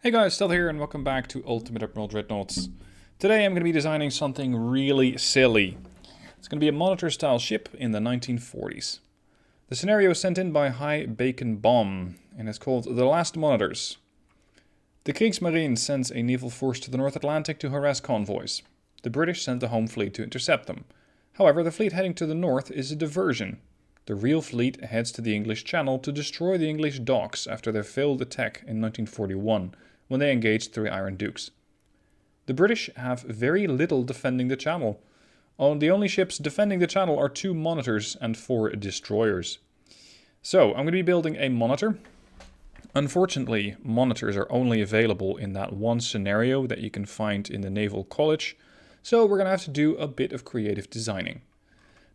Hey guys, Stealth here and welcome back to Ultimate Admiral Dreadnoughts. Today I'm going to be designing something really silly. It's going to be a monitor-style ship in the 1940s. The scenario is sent in by HiBACONBOMB and it's called The Last Monitors. The Kriegsmarine sends a naval force to the North Atlantic to harass convoys. The British sent the home fleet to intercept them. However, the fleet heading to the north is a diversion. The real fleet heads to the English Channel to destroy the English docks after their failed attack in 1941. When they engaged 3 Iron Dukes. The British have very little defending the channel. The only ships defending the channel are 2 monitors and 4 destroyers. So, I'm going to be building a monitor. Unfortunately, monitors are only available in that one scenario that you can find in the Naval College, so we're going to have to do a bit of creative designing.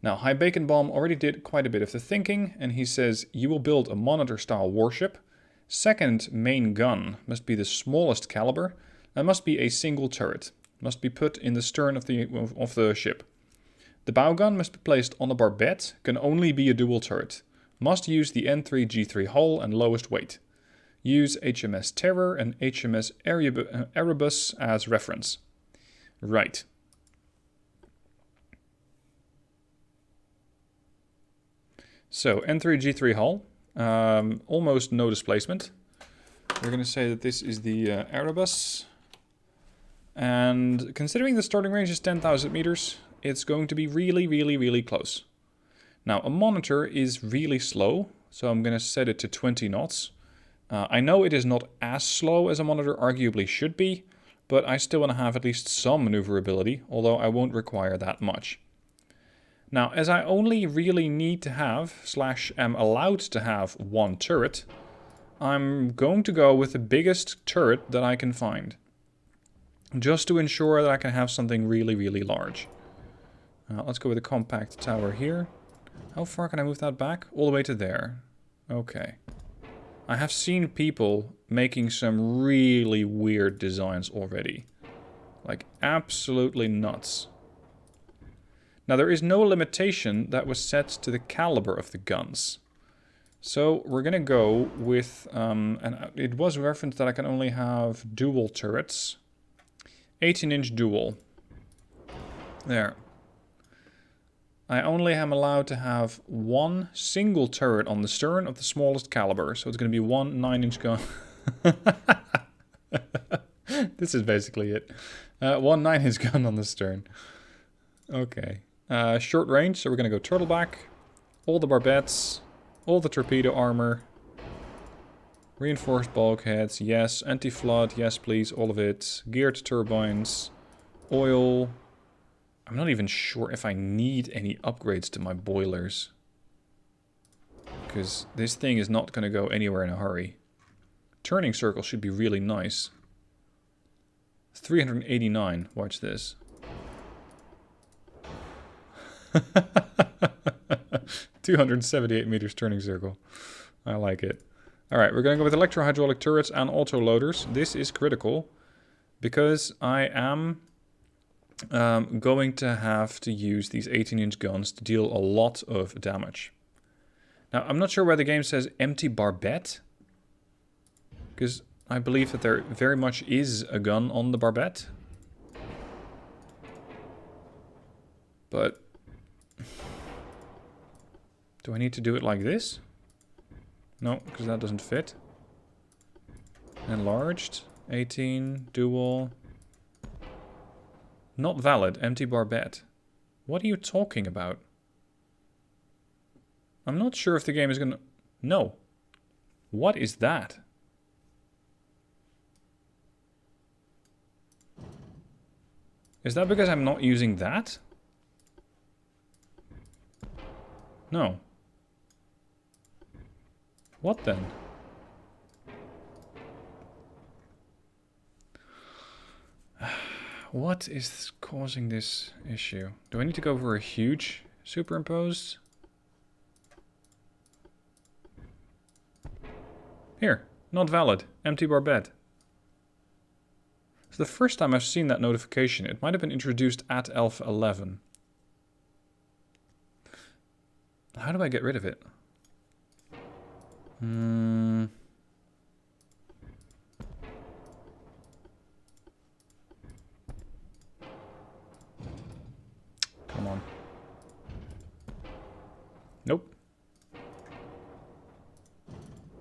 Now, HiBACONBOMB already did quite a bit of the thinking, and he says you will build a monitor-style warship. Second main gun must be the smallest caliber and must be a single turret. Must be put in the stern of the ship. The bow gun must be placed on a barbette, can only be a dual turret. Must use the N3G3 hull and lowest weight. Use HMS Terror and HMS Erebus as reference. Right. So, N3G3 hull. Almost no displacement. We're going to say that this is the Erebus. And considering the starting range is 10,000 meters, it's going to be really close. Now, a monitor is really slow, so I'm going to set it to 20 knots. I know it is not as slow as a monitor arguably should be, but I still want to have at least some maneuverability, although I won't require that much. Now, as I only really need to have, / am allowed to have 1 turret, I'm going to go with the biggest turret that I can find. Just to ensure that I can have something really large. Let's go with a compact tower here. How far can I move that back? All the way to there. Okay. I have seen people making some really weird designs already. Like, absolutely nuts. Now, there is no limitation that was set to the caliber of the guns. So, we're going to go with, and it was referenced that I can only have dual turrets. 18-inch dual. There. I only am allowed to have 1 single turret on the stern of the smallest caliber. So, it's going to be 1 9-inch gun. This is basically it. 1 9-inch gun on the stern. Okay. Short range, so we're going to go turtleback, all the barbettes, all the torpedo armor, reinforced bulkheads, yes, anti-flood, yes please, all of it, geared turbines, oil. I'm not even sure if I need any upgrades to my boilers, because this thing is not going to go anywhere in a hurry. Turning circle should be really nice. 389, watch this. 278 meters turning circle. I like it. Alright, we're going to go with electro-hydraulic turrets and auto-loaders. This is critical because I am going to have to use these 18-inch guns to deal a lot of damage. Now, I'm not sure why the game says empty barbette, because I believe that there very much is a gun on the barbette. But do I need to do it like this? No, because that doesn't fit. Enlarged. 18. Dual. Not valid. Empty barbette. What are you talking about? I'm not sure if the game is gonna... No. What is that? Is that because I'm not using that? No. What then? What is causing this issue? Do I need to go for a huge superimposed? Here, not valid. Empty barbette. It's the first time I've seen that notification. It might have been introduced at Alpha 11. How do I get rid of it? Nope.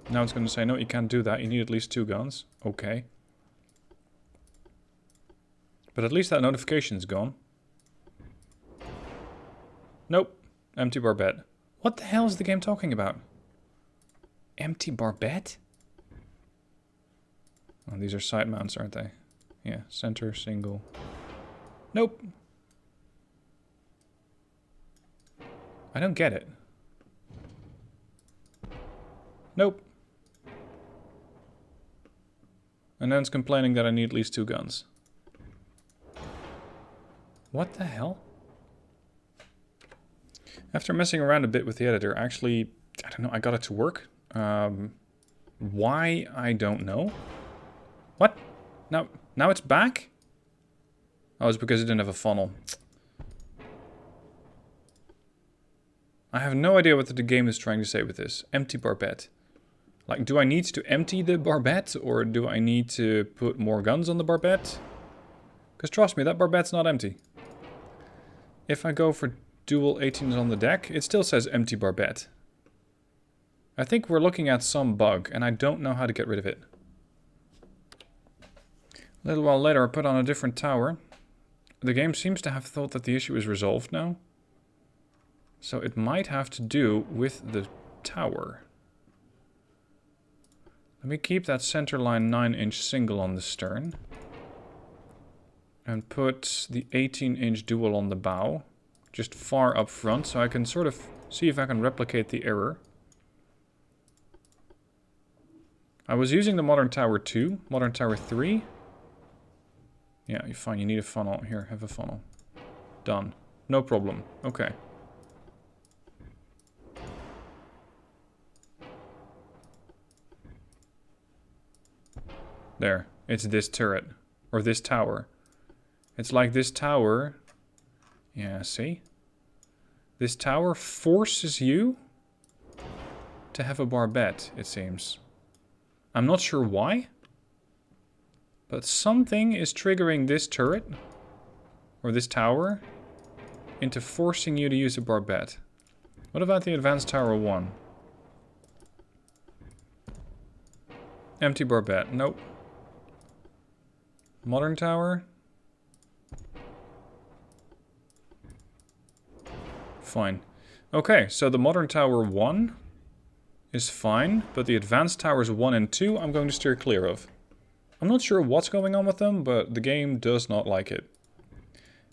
Now it's going to say, no, you can't do that. You need at least 2 guns. Okay. But at least that notification's gone. Nope. Empty barbette. What the hell is the game talking about? Empty barbette? Oh, these are side mounts, aren't they? Yeah, center, single. Nope. I don't get it. Nope. And then it's complaining that I need at least 2 guns. What the hell? After messing around a bit with the editor, actually, I don't know, I got it to work. Why? I don't know. What? Now it's back? Oh, it's because it didn't have a funnel. I have no idea what the game is trying to say with this. Empty barbette. Like, do I need to empty the barbette? Or do I need to put more guns on the barbette? Because trust me, that barbette's not empty. If I go for dual 18s on the deck, it still says empty barbette. I think we're looking at some bug, and I don't know how to get rid of it. A little while later, I put on a different tower. The game seems to have thought that the issue is resolved now. So it might have to do with the tower. Let me keep that centerline 9-inch single on the stern. And put the 18-inch dual on the bow. Just far up front, so I can sort of see if I can replicate the error. I was using the Modern Tower 2, Modern Tower 3. Yeah, you're fine, you need a funnel. Here, have a funnel. Done. No problem. Okay. There. It's this turret. Or this tower. It's like this tower... Yeah, see? This tower forces you to have a barbette, it seems. I'm not sure why. But something is triggering this turret, or this tower, into forcing you to use a barbette. What about the Advanced Tower 1? Empty barbette, nope. Modern Tower? Fine. Okay, so the Modern Tower 1 is fine, but the Advanced Towers 1 and 2 I'm going to steer clear of. I'm not sure what's going on with them, but the game does not like it.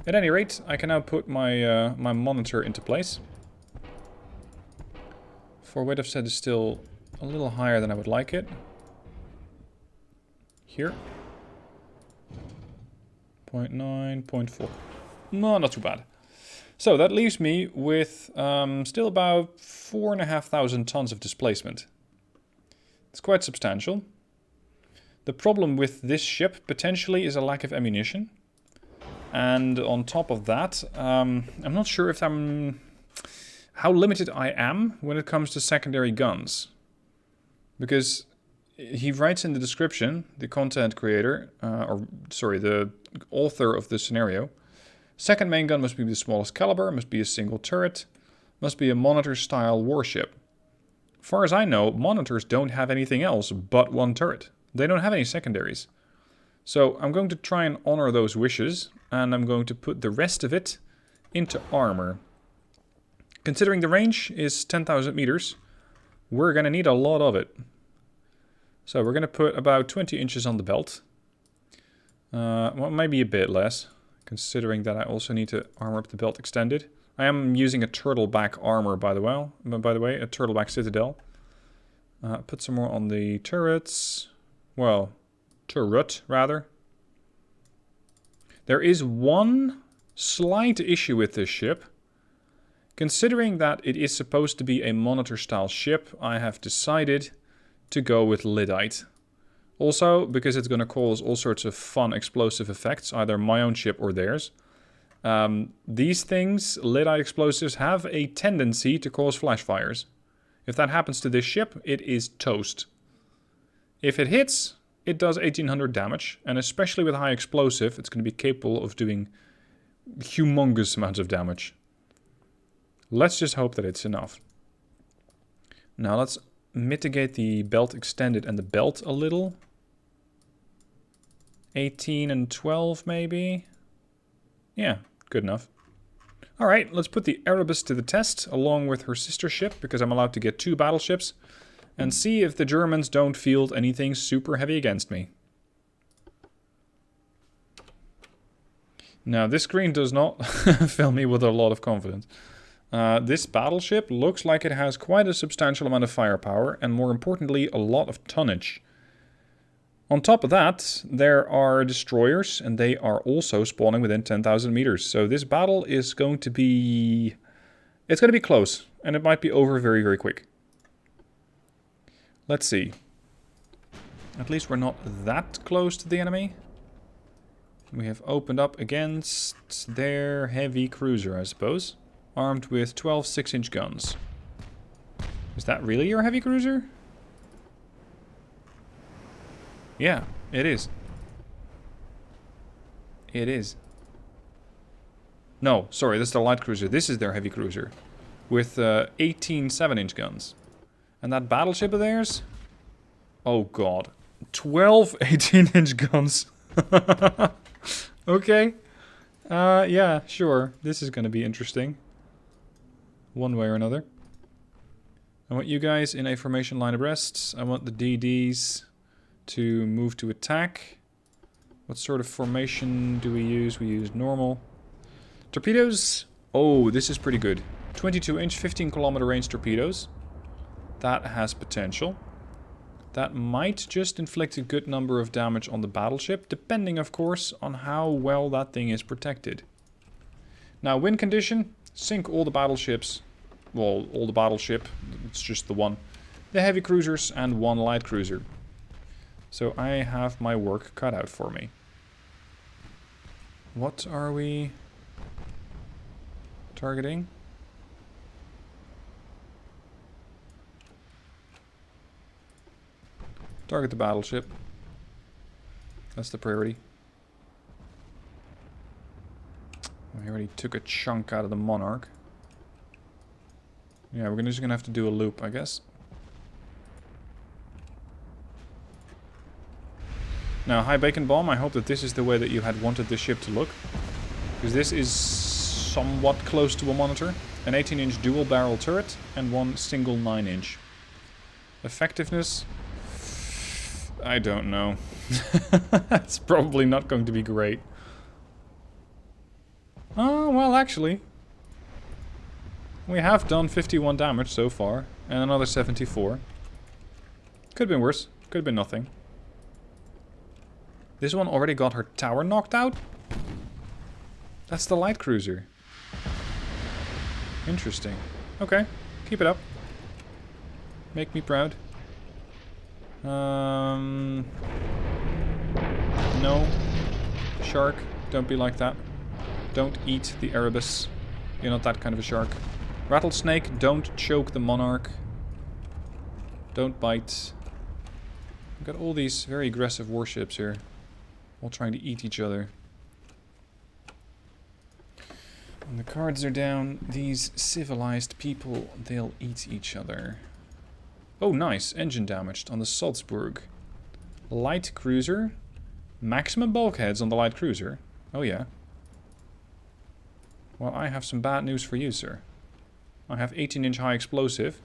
At any rate, I can now put my my monitor into place. For weight offset is still a little higher than I would like it. Here. 0.9, 0.4. No, not too bad. So that leaves me with still about 4,500 tons of displacement. It's quite substantial. The problem with this ship potentially is a lack of ammunition. And on top of that, I'm not sure if how limited I am when it comes to secondary guns. Because he writes in the description, the content creator, the author of the scenario, second main gun must be the smallest caliber, must be a single turret, must be a monitor-style warship. As far as I know, monitors don't have anything else but one turret. They don't have any secondaries. So I'm going to try and honor those wishes, and I'm going to put the rest of it into armor. Considering the range is 10,000 meters, we're going to need a lot of it. So we're going to put about 20 inches on the belt. Well, maybe a bit less, considering that I also need to armor up the belt extended. I am using a turtleback armor, by the way, a turtleback citadel. Put some more on the turrets. Well, turret, rather. There is one slight issue with this ship. Considering that it is supposed to be a monitor-style ship, I have decided to go with lyddite. Also, because it's going to cause all sorts of fun explosive effects, either my own ship or theirs. These things, lyddite explosives, have a tendency to cause flash fires. If that happens to this ship, it is toast. If it hits, it does 1800 damage, and especially with high explosive, it's going to be capable of doing humongous amounts of damage. Let's just hope that it's enough. Now let's mitigate the belt extended and the belt a little. 18 and 12 maybe? Yeah, good enough. Alright, let's put the Erebus to the test along with her sister ship, because I'm allowed to get 2 battleships, and see if the Germans don't field anything super heavy against me. Now, this screen does not fill me with a lot of confidence. This battleship looks like it has quite a substantial amount of firepower, and more importantly, a lot of tonnage. On top of that, there are destroyers, and they are also spawning within 10,000 meters. So this battle is going to be... It's going to be close, and it might be over very, very quick. Let's see. At least we're not that close to the enemy. We have opened up against their heavy cruiser, I suppose. Armed with 12 6-inch guns. Is that really your heavy cruiser? Yeah, it is. It is. No, sorry, that's the light cruiser. This is their heavy cruiser. With 18 7-inch guns. And that battleship of theirs? Oh god. 12 18-inch guns. Okay. Yeah, sure. This is going to be interesting. One way or another. I want you guys in a formation line abreast. I want the DDs to move to attack. What sort of formation do we use? We use normal. Torpedoes. Oh, this is pretty good. 22-inch, 15-kilometer range torpedoes. That has potential. That might just inflict a good number of damage on the battleship, depending, of course, on how well that thing is protected. Now, win condition, sink all the battleships. Well, all the battleship, it's just the one. The heavy cruisers and 1 light cruiser. So I have my work cut out for me. What are we targeting? Target the battleship. That's the priority. I already took a chunk out of the Monarch. Yeah, we're just gonna have to do a loop, I guess. Now, HiBACONBOMB, I hope that this is the way that you had wanted the ship to look. Because this is somewhat close to a monitor. An 18-inch dual barrel turret and 1 single 9-inch. Effectiveness? I don't know. It's probably not going to be great. Oh, well, actually. We have done 51 damage so far. And another 74. Could have been worse. Could have been nothing. This one already got her tower knocked out? That's the light cruiser. Interesting. Okay, keep it up. Make me proud. No. Shark, don't be like that. Don't eat the Erebus. You're not that kind of a shark. Rattlesnake, don't choke the Monarch. Don't bite. We've got all these very aggressive warships here. All trying to eat each other. When the cards are down, these civilized people, they'll eat each other. Oh, nice. Engine damaged on the Salzburg. Light cruiser. Maximum bulkheads on the light cruiser. Oh, yeah. Well, I have some bad news for you, sir. I have 18-inch high explosive.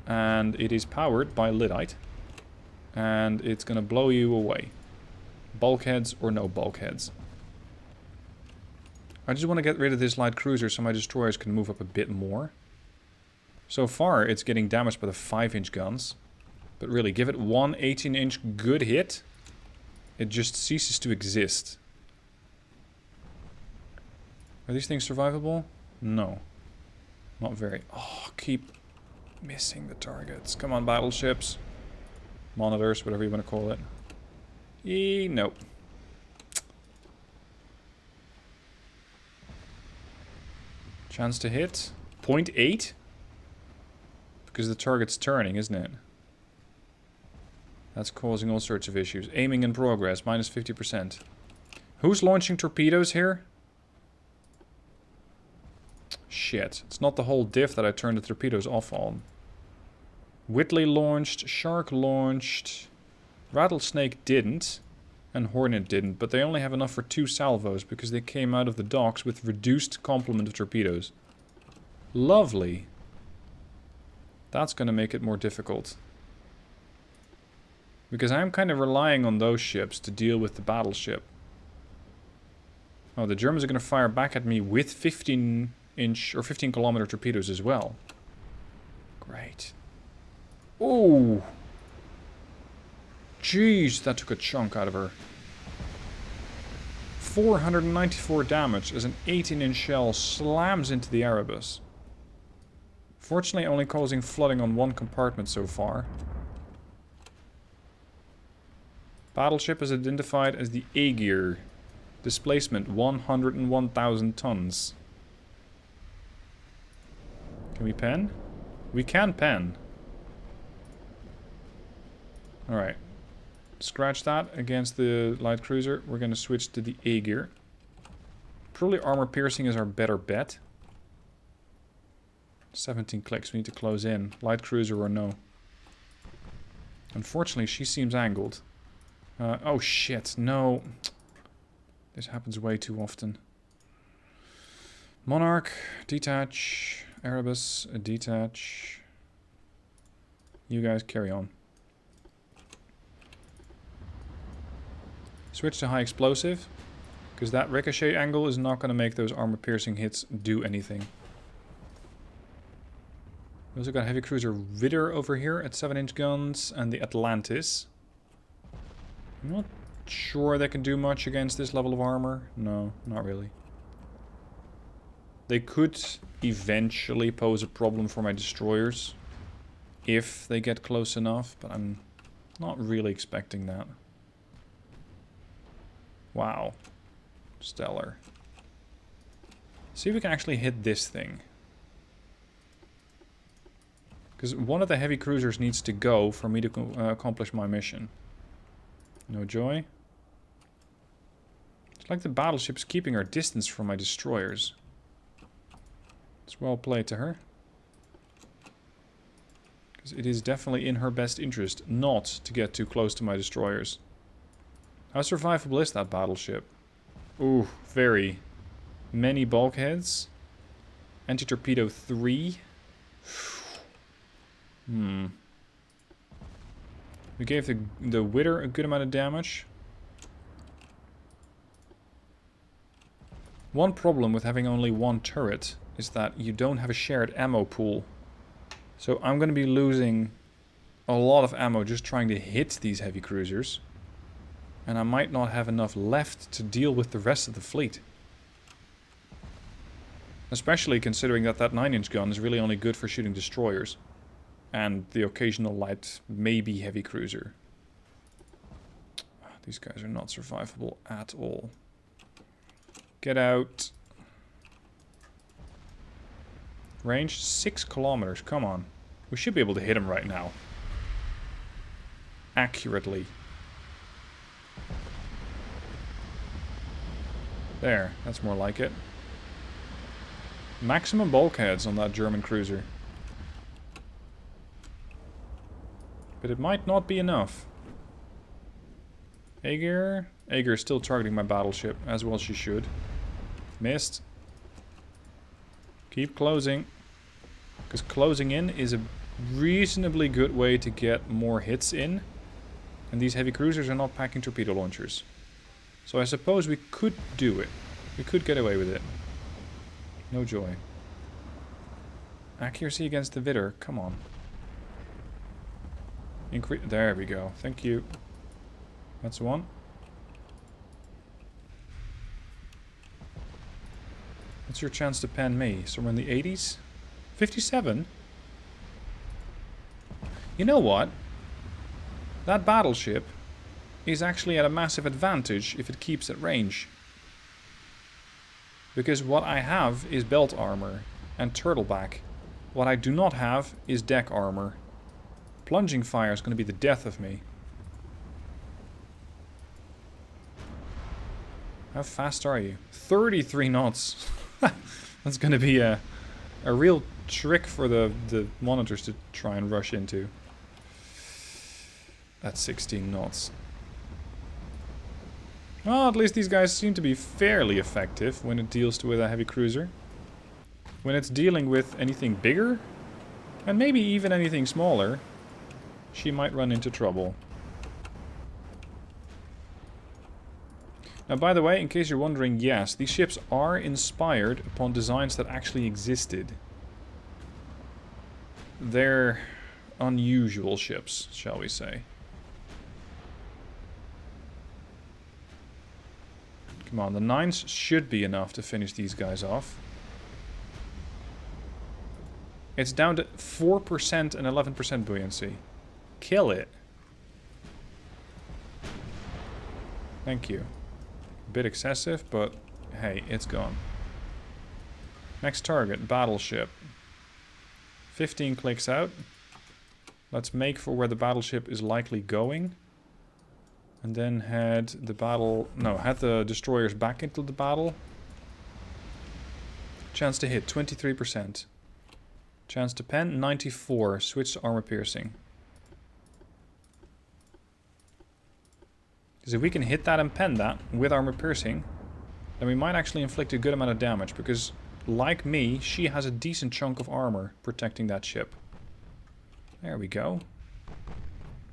And it is powered by Lyddite. And it's gonna blow you away. Bulkheads or no bulkheads. I just want to get rid of this light cruiser so my destroyers can move up a bit more. So far it's getting damaged by the 5-inch guns. But really, give it one 18-inch good hit, it just ceases to exist. Are these things survivable? No. Not very. Oh, keep missing the targets. Come on, battleships. Monitors, whatever you want to call it. Nope. Chance to hit. 0.8? Because the target's turning, isn't it? That's causing all sorts of issues. Aiming in progress, minus 50%. Who's launching torpedoes here? Shit. It's not the whole diff that I turned the torpedoes off on. Whitley launched, Shark launched, Rattlesnake didn't, and Hornet didn't, but they only have enough for 2 salvos because they came out of the docks with reduced complement of torpedoes. Lovely. That's going to make it more difficult. Because I'm kind of relying on those ships to deal with the battleship. Oh, the Germans are going to fire back at me with 15-inch or 15-kilometer torpedoes as well. Great. Oh! Jeez, that took a chunk out of her. 494 damage as an 18-inch shell slams into the Erebus. Fortunately, only causing flooding on 1 compartment so far. Battleship is identified as the Aegir. Displacement 101,000 tons. Can we pen? We can pen. Alright. Scratch that against the light cruiser. We're going to switch to the Aegir. Probably armor piercing is our better bet. 17 clicks. We need to close in. Light cruiser or no. Unfortunately, she seems angled. Oh shit, no. This happens way too often. Monarch, detach. Erebus, detach. You guys carry on. Switch to high explosive. Because that ricochet angle is not going to make those armor piercing hits do anything. We also got heavy cruiser Ritter over here at 7-inch guns. And the Atlantis. I'm not sure they can do much against this level of armor. No, not really. They could eventually pose a problem for my destroyers. If they get close enough, but I'm not really expecting that. Wow. Stellar. See if we can actually hit this thing. Because one of the heavy cruisers needs to go for me to accomplish my mission. No joy. It's like the battleship's keeping her distance from my destroyers. It's well played to her. Because it is definitely in her best interest not to get too close to my destroyers. How survivable is that battleship? Ooh, very. Many bulkheads. Anti-torpedo 3. We gave the Witter a good amount of damage. One problem with having only 1 turret is that you don't have a shared ammo pool. So I'm going to be losing a lot of ammo just trying to hit these heavy cruisers. And I might not have enough left to deal with the rest of the fleet. Especially considering that that 9-inch gun is really only good for shooting destroyers. And the occasional light, maybe heavy cruiser. These guys are not survivable at all. Get out. Range 6 kilometers, come on. We should be able to hit him right now. Accurately. There, that's more like it. Maximum bulkheads on that German cruiser. But it might not be enough. Aegir? Aegir is still targeting my battleship, as well she should. Missed. Keep closing. Because closing in is a reasonably good way to get more hits in. And these heavy cruisers are not packing torpedo launchers. So I suppose we could do it. We could get away with it. No joy. Accuracy against the Vitter. Come on. There we go. Thank you. That's one. What's your chance to pen me? Somewhere in the 80s? 57? You know what? That battleship is actually at a massive advantage if it keeps at range. Because what I have is belt armor and turtleback. What I do not have is deck armor. Plunging fire is going to be the death of me. How fast are you? 33 knots. That's going to be a a real trick for the monitors to try and rush into. That's 16 knots. Well, at least these guys seem to be fairly effective when it deals with a heavy cruiser. When it's dealing with anything bigger, and maybe even anything smaller, she might run into trouble. Now, by the way, in case you're wondering, yes, these ships are inspired upon designs that actually existed. They're unusual ships, shall we say. Come on, the 9s should be enough to finish these guys off. It's down to 4% and 11% buoyancy. Kill it. Thank you. A bit excessive, but hey, it's gone. Next target, Battleship. 15 clicks out. Let's make for where the Battleship is likely going. And then head the destroyers back into the battle. Chance to hit, 23%. Chance to pen, 94. Switch to armor piercing. Because if we can hit that and pen that with armor piercing, then we might actually inflict a good amount of damage. Because, like me, she has a decent chunk of armor protecting that ship. There we go.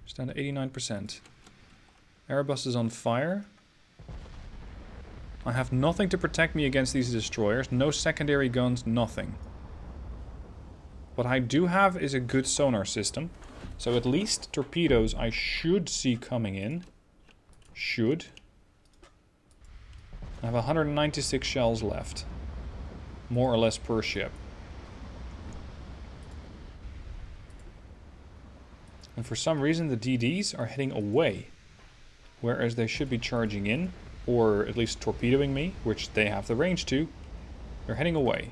It's down to 89%. Airbus is on fire. I have nothing to protect me against these destroyers. No secondary guns, nothing. What I do have is a good sonar system. So at least torpedoes I should see coming in. Should. I have 196 shells left. More or less per ship. And for some reason the DDs are heading away. Whereas they should be charging in, or at least torpedoing me, which they have the range to. They're heading away.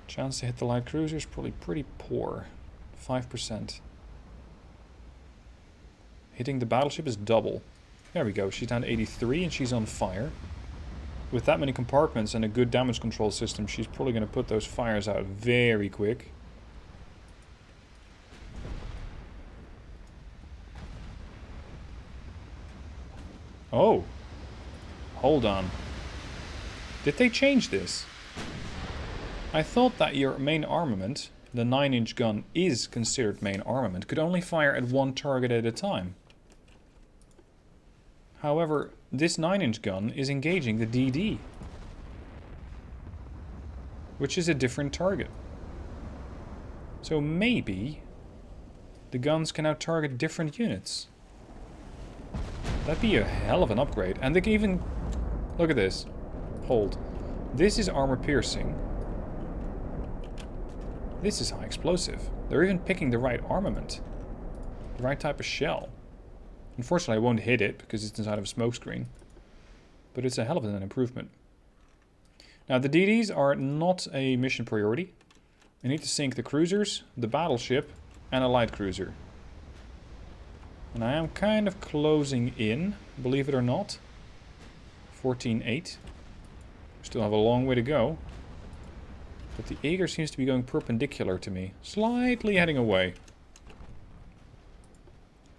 Chance to hit the light cruiser is probably pretty poor. 5%. Hitting the battleship is double. There we go, she's down to 83 and she's on fire. With that many compartments and a good damage control system, she's probably going to put those fires out very quick. Oh, hold on. Did they change this? I thought that your main armament, the 9-inch gun is considered main armament, could only fire at one target at a time. However, this 9-inch gun is engaging the DD, which is a different target. So maybe the guns can now target different units. That'd be a hell of an upgrade. And they can even... Look at this. Hold. This is armor piercing. This is high explosive. They're even picking the right armament. The right type of shell. Unfortunately, I won't hit it because it's inside of a smokescreen. But it's a hell of an improvement. Now, the DDs are not a mission priority. I need to sink the cruisers, the battleship, and a light cruiser. And I am kind of closing in, believe it or not. 14.8. Still have a long way to go. But the Aegir seems to be going perpendicular to me. Slightly heading away.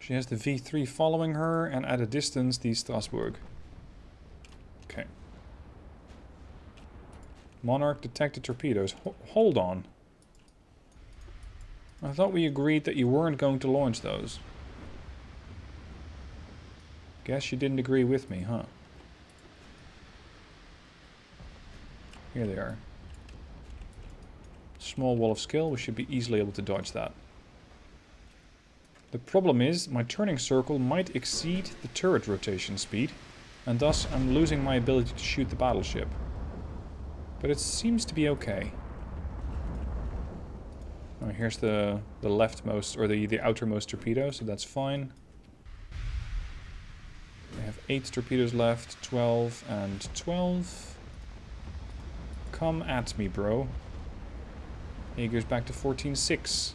She has the V3 following her, and at a distance the Strasbourg. Okay. Monarch detected torpedoes. Hold on. I thought we agreed that you weren't going to launch those. Guess you didn't agree with me, huh? Here they are. Small wall of skill, we should be easily able to dodge that. The problem is, my turning circle might exceed the turret rotation speed, and thus I'm losing my ability to shoot the battleship. But it seems to be okay. Oh, here's the leftmost, or the outermost torpedo, so that's fine. I have 8 torpedoes left, 12 and 12. Come at me, bro. Aegir's back to 14.6.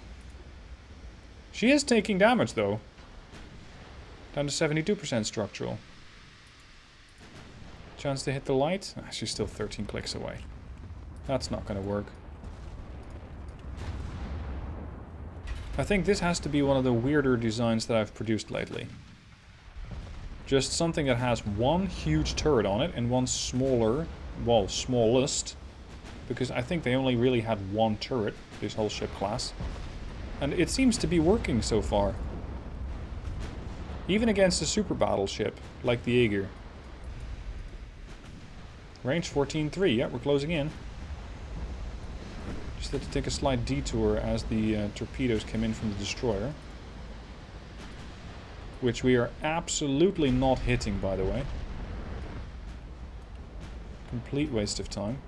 She is taking damage, though. Down to 72% structural. Chance to hit the light? Ah, she's still 13 clicks away. That's not going to work. I think this has to be one of the weirder designs that I've produced lately. Just something that has one huge turret on it and one smaller, well, smallest. Because I think they only really had one turret, this whole ship class. And it seems to be working so far. Even against a super battleship, like the Jaeger. Range 14.3, yeah, we're closing in. Just had to take a slight detour as the torpedoes came in from the destroyer. Which we are absolutely not hitting, by the way. Complete waste of time.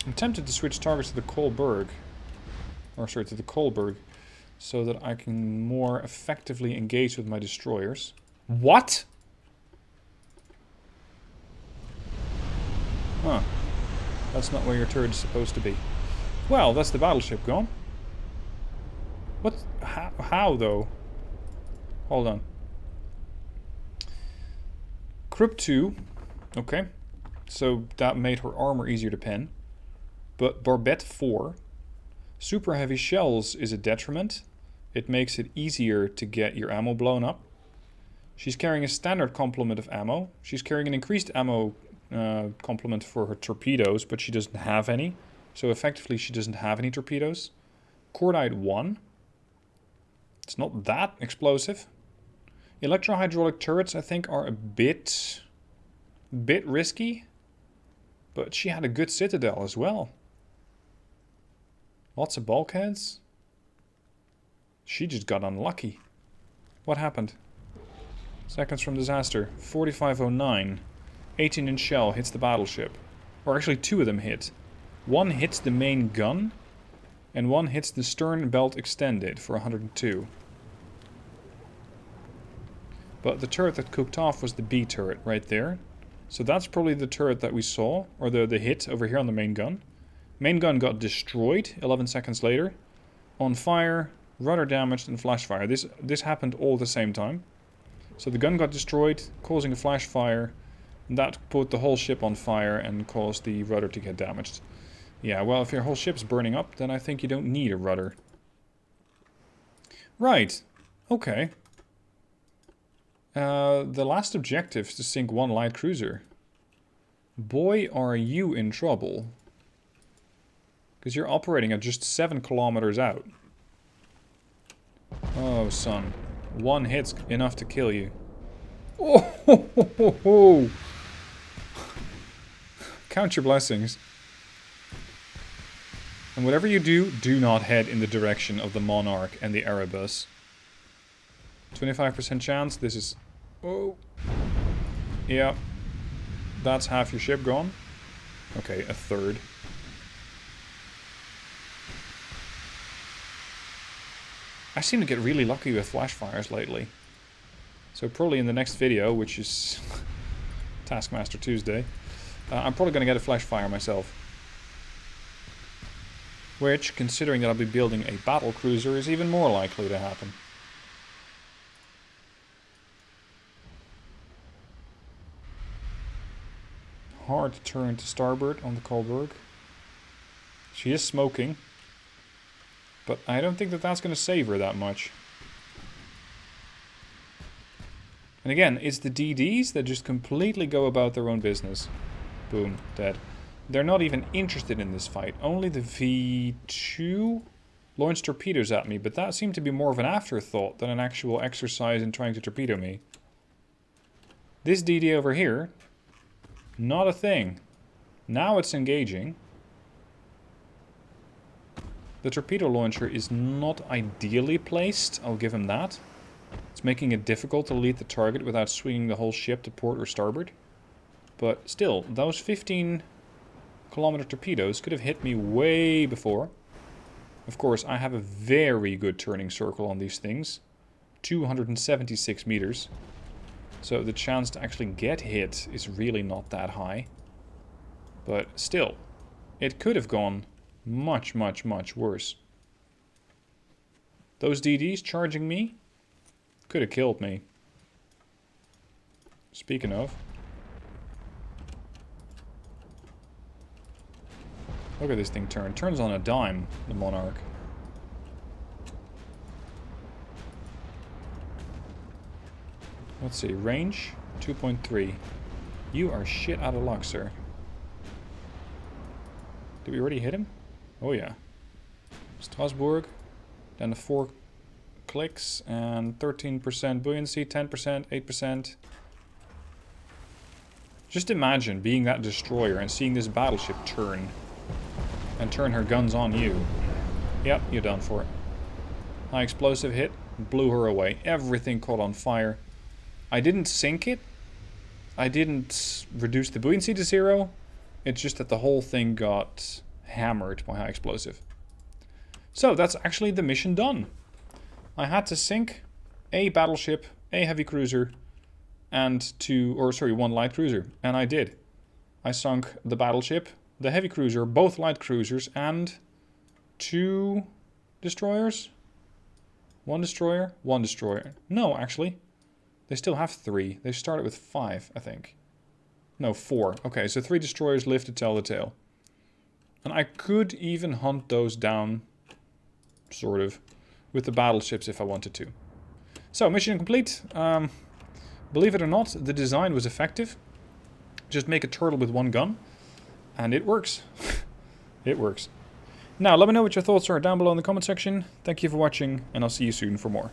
I'm tempted to switch targets to the Kolberg. Or sorry, to the Kolberg. So that I can more effectively engage with my destroyers. What? Huh. That's not where your turret is supposed to be. Well, that's the battleship gone. What? How though? Hold on. Krupp 2. Okay. So that made her armor easier to pen. But Barbette 4. Super heavy shells is a detriment. It makes it easier to get your ammo blown up. She's carrying a standard complement of ammo. She's carrying an increased ammo complement for her torpedoes, but she doesn't have any. So effectively she doesn't have any torpedoes. Cordite 1. It's not that explosive. Electro-hydraulic turrets, I think, are a bit risky. But she had a good citadel as well. Lots of bulkheads. She just got unlucky. What happened? Seconds from disaster. 4509. 18-inch shell hits the battleship. Or actually 2 of them hit. One hits the main gun. And one hits the stern belt extended for 102. But the turret that cooked off was the B turret right there. So that's probably the turret that we saw. Or the hit over here on the main gun. Main gun got destroyed 11 seconds later. On fire, rudder damaged and flash fire. This happened all at the same time. So the gun got destroyed, causing a flash fire. And that put the whole ship on fire and caused the rudder to get damaged. Yeah, well, if your whole ship's burning up, then I think you don't need a rudder. Right. Okay. The last objective is to sink 1 light cruiser. Boy, are you in trouble. Because you're operating at just 7 kilometers out. Oh, son. 1 hit's enough to kill you. Oh, ho, ho, ho, ho. Count your blessings. And whatever you do, do not head in the direction of the Monarch and the Erebus. 25% chance. This is... Oh. Yeah. That's half your ship gone. Okay, a third. I seem to get really lucky with flash fires lately. So probably in the next video, which is Taskmaster Tuesday, I'm probably going to get a flash fire myself. Which, considering that I'll be building a battle cruiser, is even more likely to happen. Hard to turn to starboard on the Kolberg. She is smoking. But I don't think that that's going to save her that much. And again, it's the DDs that just completely go about their own business. Boom, dead. They're not even interested in this fight. Only the V2 launched torpedoes at me, but that seemed to be more of an afterthought than an actual exercise in trying to torpedo me. This DD over here, not a thing. Now it's engaging. The torpedo launcher is not ideally placed, I'll give him that. It's making it difficult to lead the target without swinging the whole ship to port or starboard. But still, those 15-kilometer torpedoes could have hit me way before. Of course, I have a very good turning circle on these things. 276 meters. So the chance to actually get hit is really not that high. But still, it could have gone much, much, much worse. Those DDs charging me could have killed me. Speaking of. Look at this thing turn. Turns on a dime, the Monarch. Let's see, range 2.3. You are shit out of luck, sir. Did we already hit him? Oh yeah. Strasbourg. Then the 4 clicks and 13% buoyancy, 10%, 8%. Just imagine being that destroyer and seeing this battleship turn. And turn her guns on you. Yep, you're done for. High explosive hit. Blew her away. Everything caught on fire. I didn't sink it. I didn't reduce the buoyancy to 0. It's just that the whole thing got hammered by high explosive. So that's actually the mission done. I had to sink a battleship, a heavy cruiser, and 1 light cruiser. And I did. I sunk the battleship, the heavy cruiser, both light cruisers, and 2 destroyers. 1 destroyer, 1 destroyer. No, actually. They still have 3. They started with 5, I think. No, 4. Okay, so 3 destroyers live to tell the tale. And I could even hunt those down, sort of, with the battleships if I wanted to. So, mission complete. Believe it or not, the design was effective. Just make a turtle with 1 gun. And it works. It works. Now, let me know what your thoughts are down below in the comment section. Thank you for watching, and I'll see you soon for more.